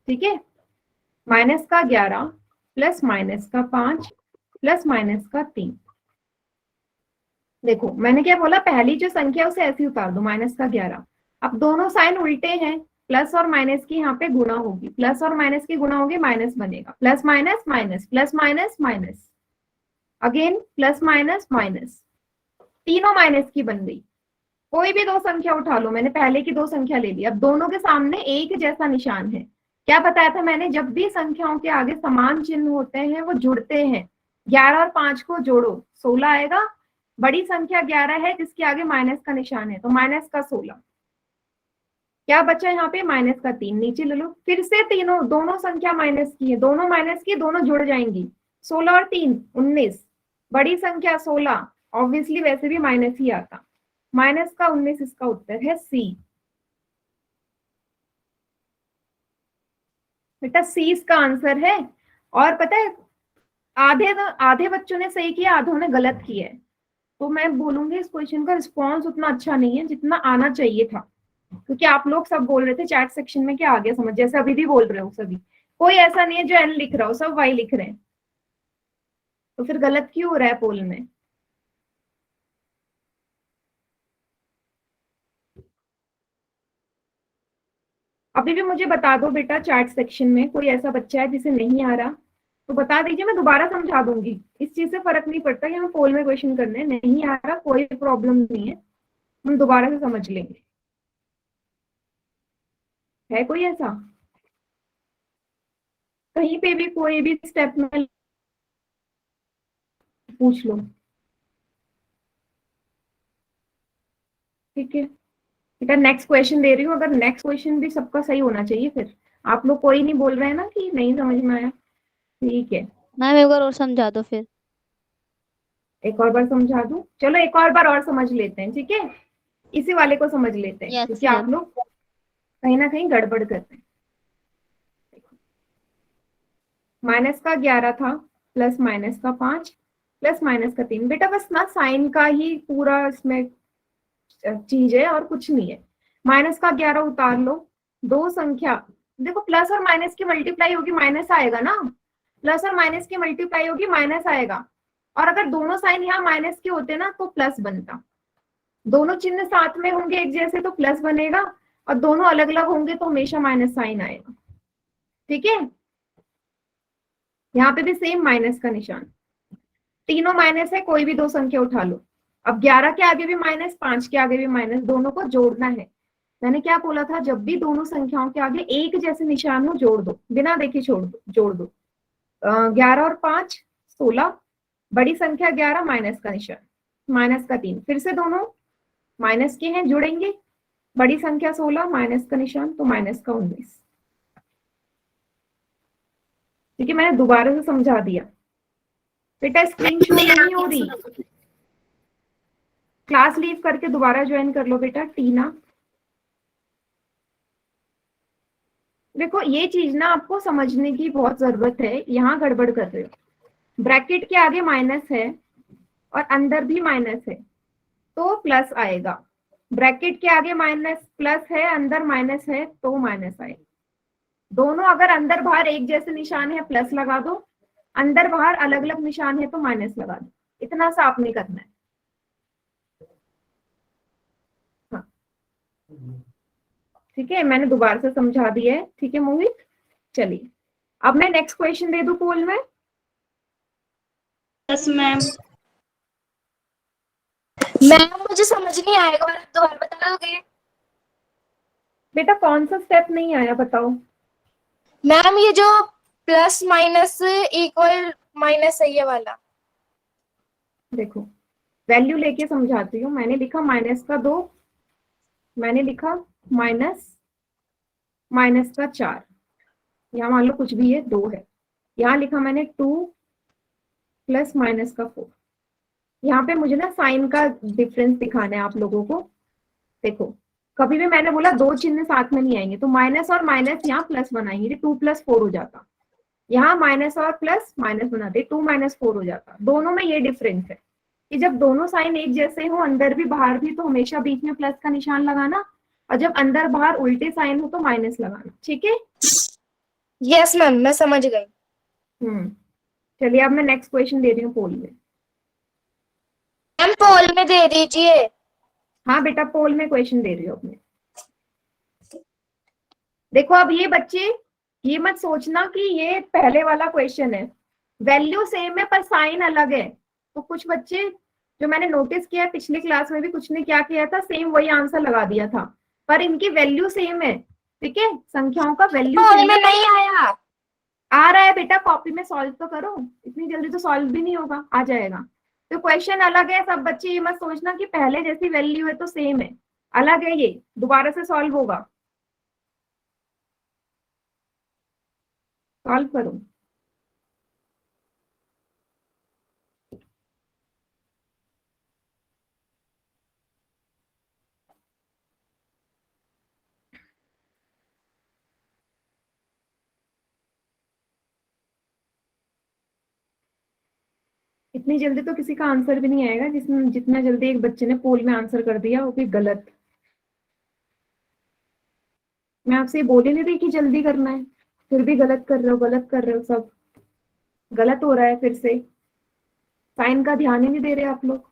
ठीक है? -का 11 प्लस -का 5 प्लस माइनस का 3। देखो मैंने क्या बोला, पहली जो संख्या उसे ऐसे उतार दो, माइनस का 11। अब दोनों साइन उल्टे हैं, प्लस और माइनस की यहाँ पे गुणा होगी, प्लस और माइनस की गुणा होगी, माइनस बनेगा, plus minus minus, plus minus minus, again plus minus minus, तीनों माइनस की बन गई। कोई भी दो संख्या उठा लो, मैंने पहले की दो संख्या ले ली, अब दोनों के सामने एक जैसा निशान है। क्या बताया था मैंने, जब भी संख्याओं के आगे समान चिन्ह होते हैं वो जुड़ते हैं। 11 और 5 को जोड़ो 16 आएगा। बड़ी संख्या 11 है जिसके आगे माइनस का निशान है, तो माइनस का 16। क्या बचा यहाँ पे, माइनस का 3, नीचे ले लो। फिर से तीनों दोनों संख्या माइनस की है, दोनों माइनस की, दोनों जुड़ जाएंगी, 16 और 3 19। बड़ी संख्या 16, ऑब्वियसली वैसे भी माइनस ही आता, माइनस का 19 इसका उत्तर है सी। बेटा सी इसका आंसर है। और पता है आधे आधे बच्चों ने सही किया, आधों ने गलत किया है। तो मैं बोलूंगी इस क्वेश्चन का रिस्पॉन्स उतना अच्छा नहीं है जितना आना चाहिए था, क्योंकि आप लोग सब बोल रहे थे चैट सेक्शन में कि आ गया समझ, जैसे अभी भी बोल रहे हो सभी, कोई ऐसा नहीं है जो एन लिख रहा हो, सब वाई लिख रहे हैं। तो फिर गलत क्यों हो रहा है पोल में। अभी भी मुझे बता दो बेटा चैट सेक्शन में कोई ऐसा बच्चा है जिसे नहीं आ रहा तो बता दीजिए, मैं दोबारा समझा दूंगी। इस चीज से फर्क नहीं पड़ता कि हमें पोल में क्वेश्चन करने हैं, नहीं आ रहा कोई प्रॉब्लम नहीं है, हम दोबारा से समझ लेंगे। है कोई ऐसा, कहीं पे भी कोई भी स्टेप में पूछ लो, ठीक है बेटा। नेक्स्ट क्वेश्चन दे रही हूँ, अगर नेक्स्ट क्वेश्चन भी सबका सही होना चाहिए, फिर आप लोग कोई नहीं बोल रहे हैं ना कि नहीं समझ में आया, ठीक है। मैम एक बार और समझा दो फिर। एक और बार समझा दूं, चलो एक और समझ लेते हैं, ठीक है, इसी वाले को समझ लेते हैं, यस क्योंकि आप मैम। लोग कहीं ना कहीं गड़बड़ करते हैं। माइनस का 11 था, प्लस माइनस का 5, प्लस माइनस का 3। बेटा बस ना साइन का ही पूरा इसमें चीज है और कुछ नहीं है। माइनस का 11 उतार लो, दो संख्या, देखो प्लस और माइनस की मल्टीप्लाई होगी माइनस आएगा ना, प्लस और माइनस की मल्टीप्लाई होगी माइनस आएगा। और अगर दोनों साइन यहाँ माइनस के होते ना तो प्लस बनता, दोनों चिन्ह साथ में होंगे एक जैसे तो प्लस बनेगा, और दोनों अलग अलग होंगे तो हमेशा माइनस साइन आएगा, ठीक है। यहाँ पे भी सेम माइनस का निशान, तीनों माइनस है, कोई भी दो संख्या उठा लो। अब 11 के आगे भी माइनस, 5 के आगे भी माइनस, दोनों को जोड़ना है। मैंने क्या बोला था, जब भी दोनों संख्याओं के आगे एक जैसे निशान हो जोड़ दो, बिना देखे जोड़ दो। 11 और 5 16, बड़ी संख्या 11, माइनस का निशान, माइनस का 3, फिर से दोनों माइनस के हैं जुड़ेंगे, बड़ी संख्या 16, माइनस का निशान, तो माइनस का 19। ठीक है, मैंने दोबारा से समझा दिया। बेटा स्क्रीन शो नहीं हो रही, क्लास लीव करके दोबारा ज्वाइन कर लो बेटा। टीना, देखो ये चीज ना आपको समझने की बहुत जरूरत है, यहाँ गड़बड़ कर रहे हो। ब्रैकेट के आगे माइनस है और अंदर भी माइनस है तो प्लस आएगा, ब्रैकेट के आगे माइनस प्लस है अंदर माइनस है तो माइनस आएगा। दोनों अगर अंदर बाहर एक जैसे निशान है प्लस लगा दो, अंदर बाहर अलग अलग निशान है तो माइनस लगा दो, इतना सा आपने करना है। हाँ ठीक है, मैंने दोबारा से समझा दिया है, ठीक है मोहित। चलिए अब मैं नेक्स्ट क्वेश्चन दे दूं पोल में। Yes ma'am. मैम मुझे समझ नहीं आएगा, दोबारा बता दोगे? बेटा कौन सा स्टेप नहीं आया बताओ। मैम ये जो प्लस माइनस इक्वल माइनस है ये वाला। देखो वैल्यू लेके समझाती हूँ। मैंने लिखा माइनस का 2, मैंने लिखा माइनस माइनस का 4, यहाँ मान लो कुछ भी है 2 है, यहाँ लिखा मैंने 2 प्लस माइनस का 4। यहाँ पे मुझे ना साइन का डिफरेंस दिखाना है आप लोगों को। देखो कभी भी मैंने बोला दो चिन्ह साथ में नहीं आएंगे, तो माइनस और माइनस यहाँ प्लस बनाएंगे, 2 + 4 हो जाता, यहाँ माइनस और प्लस माइनस बनाते 2 - 4 हो जाता। दोनों में ये डिफरेंस है कि जब दोनों साइन एक जैसे हो अंदर भी बाहर भी तो हमेशा बीच में प्लस का निशान लगाना, और जब अंदर बाहर उल्टे साइन हो तो माइनस लगाना, ठीक है। यस मैम मैं समझ गई। चलिए अब मैं नेक्स्ट क्वेश्चन दे रही हूँ पोल में। मैम पोल में दे दीजिए। हाँ बेटा पोल में क्वेश्चन दे रही हूँ अपने। देखो अब ये बच्चे ये मत सोचना कि ये पहले वाला क्वेश्चन है, वैल्यू सेम है पर साइन अलग है। तो कुछ बच्चे जो मैंने नोटिस किया पिछली क्लास में भी कुछ ने क्या किया था, सेम वही आंसर लगा दिया था, पर इनकी वैल्यू सेम है। ठीक है, संख्याओं का वैल्यू पोल सेम में है। नहीं आया। आ रहा है बेटा, कॉपी में सॉल्व तो करो, इतनी जल्दी तो सॉल्व भी नहीं होगा, आ जाएगा। तो क्वेश्चन अलग है, सब बच्चे ये मत सोचना कि पहले जैसी वैल्यू है तो सेम है, अलग है, ये दोबारा से सॉल्व होगा। सॉल्व करो। इतनी जल्दी तो किसी का आंसर भी नहीं आएगा जिसमें जितना जल्दी एक बच्चे ने पोल में आंसर कर दिया, वो भी गलत। मैं आपसे ये बोल ही नहीं रही कि जल्दी करना है, फिर भी गलत कर रहे हो, गलत कर रहे हो, सब गलत हो रहा है फिर से। साइन का ध्यान ही नहीं दे रहे आप लोग।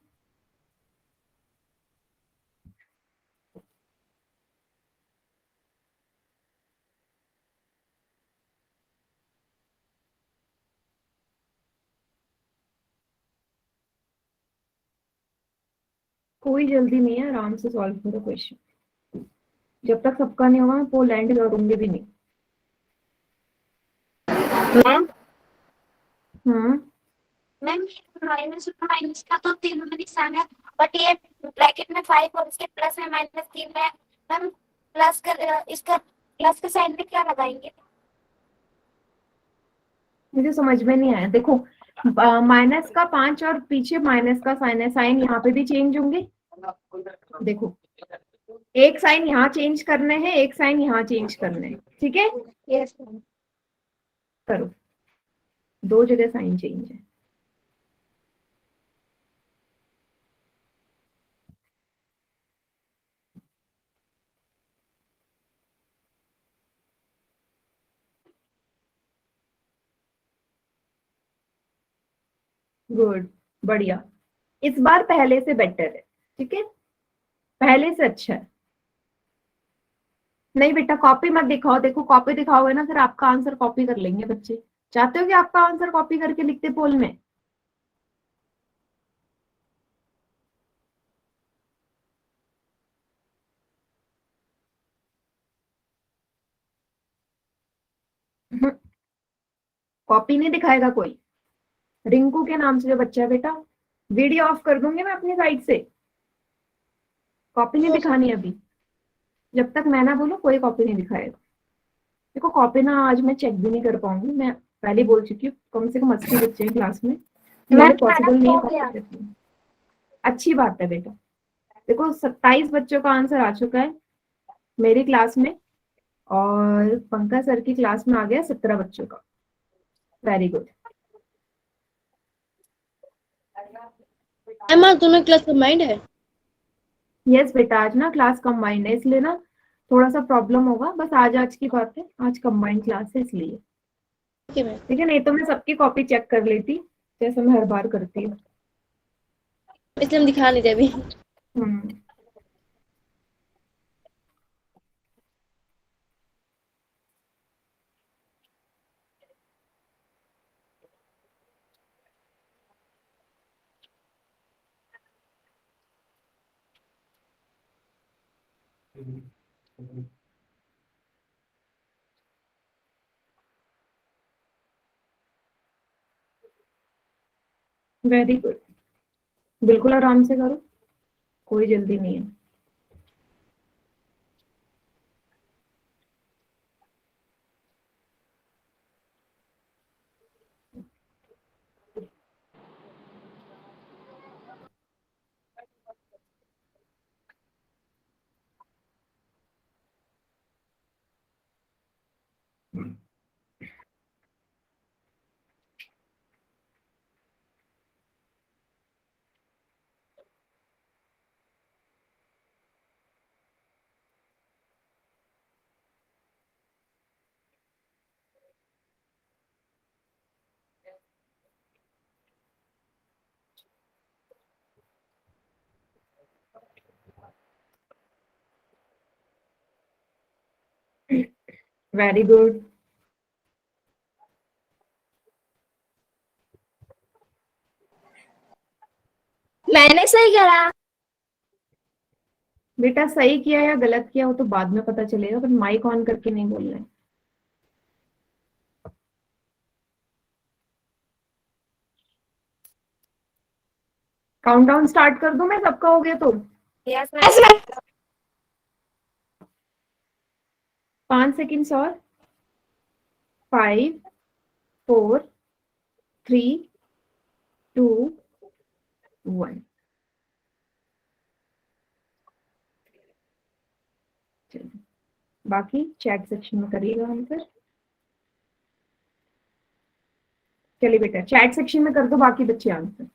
कोई जल्दी नहीं है, आराम से सॉल्व करो क्वेश्चन। जब तक सबका नहीं होगा पोल एंड करूंगी भी नहीं। मैम हाँ मैम माइनस माइनस का तो तीनों में निशान है, बट ये ब्रैकेट में 5 और इसके प्लस में -3 में मैम प्लस कर इसका प्लस के साइड में क्या लगाएंगे? मुझे समझ में नहीं आया। देखो माइनस का 5 और पीछे माइनस का साइन है, साइन यहाँ पे भी चेंज होंगे। देखो एक साइन यहाँ चेंज करने हैं, एक साइन यहाँ चेंज करने हैं, ठीक है। यस। करो, दो जगह साइन चेंज है। गुड, बढ़िया। इस बार पहले से बेटर है, ठीक है, पहले से अच्छा है। नहीं बेटा कॉपी मत दिखाओ, देखो कॉपी दिखाओगे ना फिर आपका आंसर कॉपी कर लेंगे बच्चे। चाहते हो कि आपका आंसर कॉपी करके लिखते पोल में? कॉपी नहीं दिखाएगा कोई। रिंकू के नाम से जो बच्चा है बेटा, वीडियो ऑफ कर दूंगी मैं अपनी साइड से। कॉपी नहीं दिखानी अभी, जब तक मैं ना बोलूं कोई कॉपी नहीं दिखाएगा। देखो कॉपी ना आज मैं चेक भी नहीं कर पाऊंगी, मैं पहले बोल चुकी हूँ, कम से कम 80 बच्चे हैं क्लास में, मेरे पॉसिबल नहीं है कॉपी करनी। अच्छी बात है बेटा। देखो 27 बच्चों का आंसर आ चुका है मेरी क्लास में, और पंकज सर की क्लास में आ गया 17 बच्चों का। Very good. मैम दोनों क्लास कंबाइंड है? यस बेटा, आज ना क्लास कंबाइंड है, इसलिए ना थोड़ा सा प्रॉब्लम होगा, बस आज की बात है, आज कंबाइंड क्लास है इसलिए। Okay ma'am. ठीक है, नहीं तो मैं सबकी कॉपी चेक कर लेती जैसे मैं हर बार करती हूँ। इसलिए हम दिखा नहीं रहे अभी। हम्म, वेरी गुड। बिल्कुल आराम से करो, कोई जल्दी नहीं है। Very good. मैंने सही करा। बेटा सही किया या गलत किया वो तो बाद में पता चलेगा, पर माइक ऑन करके नहीं बोलना है। काउंटडाउन स्टार्ट कर दूं मैं, सबका हो गया तो? Yes ma'am. 5 सेकेंड्स और। 5, 4, 3, 2, 1। बाकी चैट सेक्शन में करिएगा आंसर। चलिए बेटा चैट सेक्शन में कर दो बाकी बच्चे आंसर।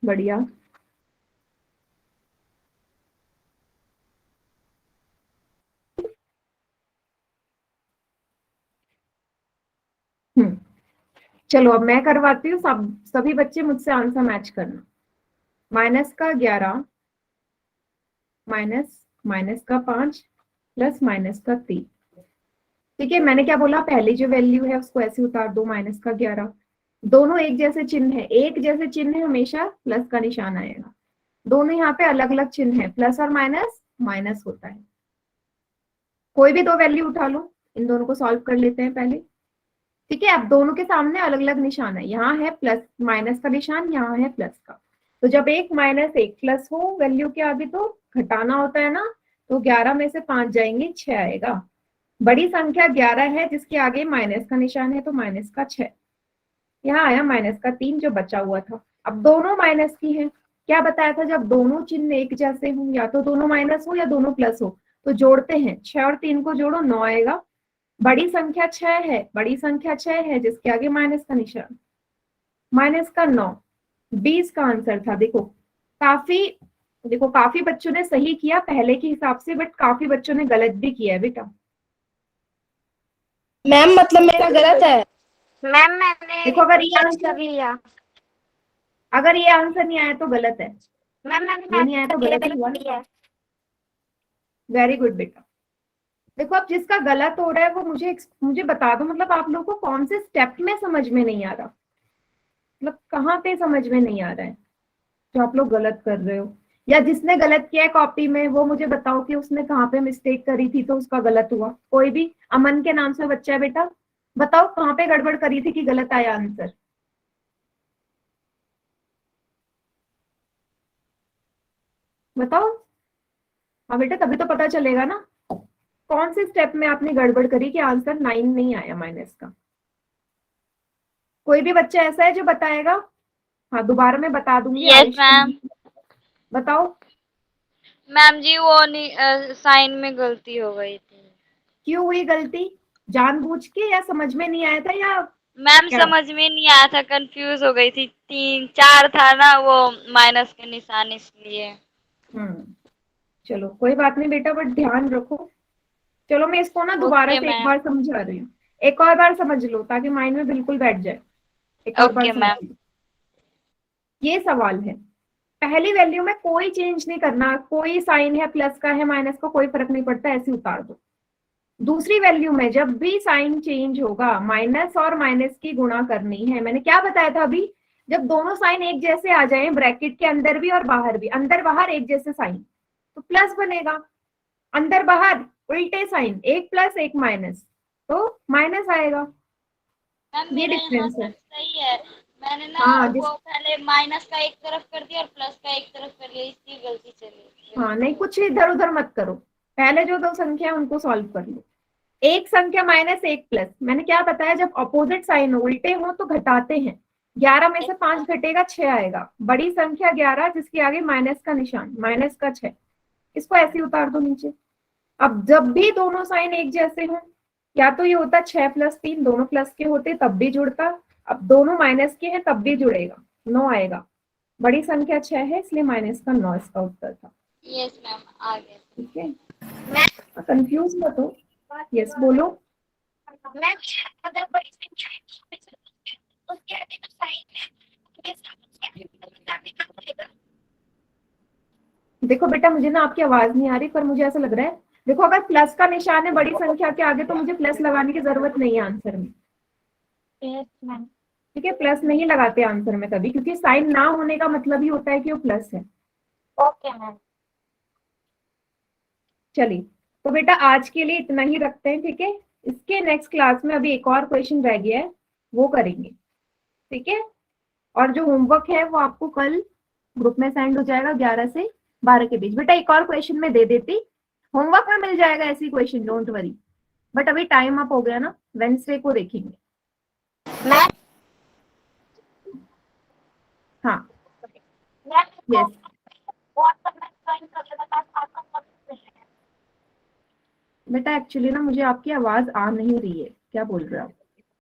बढ़िया। चलो अब मैं करवाती हूँ, सब सभी बच्चे मुझसे आंसर मैच करना। माइनस का 11 माइनस माइनस का 5 प्लस माइनस का 3। ठीक है, मैंने क्या बोला, पहली जो वैल्यू है उसको ऐसे उतार दो, माइनस का 11। दोनों एक जैसे चिन्ह है, एक जैसे चिन्ह है हमेशा प्लस का निशान आएगा। दोनों यहाँ पे अलग अलग चिन्ह है, प्लस और माइनस माइनस होता है। कोई भी दो वैल्यू उठा लो, इन दोनों को सॉल्व कर लेते हैं पहले। ठीक है, अब दोनों के सामने अलग अलग निशान है, यहाँ है प्लस माइनस का निशान, यहाँ है प्लस का। तो जब एक माइनस एक प्लस हो वैल्यू के आगे तो घटाना होता है ना, तो 11 में से 5 जाएंगे 6 आएगा। बड़ी संख्या 11 है जिसके आगे माइनस का निशान है, तो माइनस का 6। यहाँ आया माइनस का 3 जो बचा हुआ था। अब दोनों माइनस की है, क्या बताया था, जब दोनों चिन्ह एक जैसे हों, या तो दोनों माइनस हो या दोनों प्लस हो, तो जोड़ते हैं, 6 और 3 को जोड़ो 9 आएगा। बड़ी संख्या 6 है, बड़ी संख्या 6 है जिसके आगे माइनस का निशान, माइनस का 9। 20 का आंसर था। देखो काफी बच्चों ने सही किया पहले के हिसाब से, बट काफी बच्चों ने गलत भी किया है बेटा। मैम मतलब मेरा गलत है। मैम मैंने देखो अगर ये सर्च आंसर कर लिया। अगर ये आंसर नहीं आया तो गलत है, मैम ये मैंने नहीं आया तो गलत ही हुआ लिया ना। है। वेरी गुड बेटा। देखो अब जिसका गलत हो रहा है वो मुझे बता दो, मतलब आप लोगों को कौन से स्टेप में समझ में नहीं आ रहा, मतलब कहाँ पे समझ में नहीं आ रहा है जो आप लोग गलत कर रहे हो, या जिसने गलत किया है कॉपी में वो मुझे बताओ कि उसने कहाँ पे मिस्टेक करी थी तो उसका गलत हुआ। कोई भी, अमन के नाम से बच्चा है बेटा, बताओ कहाँ पे गड़बड़ करी थी कि गलत आया आंसर। बताओ। हाँ बेटा तभी तो पता चलेगा ना कौन से स्टेप में आपने गड़बड़ करी कि आंसर 9 नहीं आया माइनस का। कोई भी बच्चा ऐसा है जो बताएगा? हाँ दोबारा मैं बता दूंगी। Yes ma'am. बताओ। मैम जी वो साइन में गलती हो गई थी। क्यों हुई गलती, जानबूझ के या समझ में नहीं आया था या मैम क्या? समझ में नहीं आया था, कंफ्यूज हो गई थी, 3 4 था ना वो माइनस के निशान इसलिए। चलो कोई बात नहीं बेटा, बट ध्यान रखो। चलो मैं इसको ना दोबारा ओके से एक मैम। बार समझा रही हूँ, एक और बार समझ लो ताकि माइंड में बिल्कुल बैठ जाए। एक और बार ओके समझ मैम। लो। ये सवाल है, पहली वैल्यू में कोई चेंज नहीं करना, कोई साइन है प्लस का है माइनस का कोई फर्क नहीं पड़ता, ऐसे उतार दो। दूसरी वैल्यू में जब भी साइन चेंज होगा माइनस और माइनस की गुणा करनी है। मैंने क्या बताया था अभी, जब दोनों साइन एक जैसे आ जाएं, ब्रैकेट के अंदर भी और बाहर भी, अंदर बाहर एक जैसे साइन, तो प्लस बनेगा। अंदर बाहर उल्टे साइन, एक प्लस एक माइनस, तो माइनस आएगा। मैम ये मेरा यहाँ डिफरेंस है। तक सही है, मैंने ना हाँ वो पहले माइनस का एक तरफ कर दिया और प्लस का एक तरफ कर लिया, इसकी गलती चली। हाँ नहीं, कुछ इधर उधर मत करो, पहले जो दो संख्या है उनको सॉल्व कर लो। एक संख्या माइनस एक प्लस, मैंने क्या बताया, जब अपोजिट साइन उल्टे हो तो घटाते हैं। 11 में से 5 घटेगा 6 आएगा। बड़ी संख्या 11 जिसके आगे माइनस का निशान, माइनस का 6, इसको ऐसे उतार दो नीचे। अब जब भी दोनों साइन एक जैसे हों, या तो ये होता 6 + 3, दोनों प्लस के होते तब भी जुड़ता, अब दोनों माइनस के हैं तब भी जुड़ेगा, 9 आएगा। बड़ी संख्या 6 है इसलिए माइनस का 9 इसका उत्तर था। यस मैम आ गया। ठीक है, मैम कंफ्यूज मत हो। यस बोलो। मैम अगर बड़ी संख्या है तो उसके आगे तो साइन है, उसके साथ बताने का पड़ेगा। देखो बेटा, मुझे ना आपकी आवाज नहीं आ रही, पर मुझे ऐसा लग रहा है, देखो अगर प्लस का निशान है बड़ी संख्या के आगे तो मुझे प्लस लगाने की जरूरत नहीं है आंसर में। Yes ma'am. ठीक है, प्लस नहीं लगाते आंसर में कभी, क्योंकि साइन ना होने का मतलब ही होता है कि वो प्लस है। Okay ma'am. चलिए, तो बेटा आज के लिए इतना ही रखते हैं, ठीक है। इसके नेक्स्ट क्लास में अभी एक और क्वेश्चन रह गया है, वो करेंगे, ठीक है। और जो होमवर्क है वो आपको कल ग्रुप में सेंड हो जाएगा 11 से 12 के बीच। बेटा एक और क्वेश्चन मैं दे देती, होमवर्क में मिल जाएगा ऐसी क्वेश्चन, डोंट वरी। बट अभी टाइम अप हो गया ना, वेडनेसडे को देखेंगे। मैम हाँ मैम यस। व्हाट्सएप में ज्वाइन कर लेना, बस आपका सब बेटा एक्चुअली ना मुझे आपकी आवाज आ नहीं रही है, क्या बोल रहे हो आप?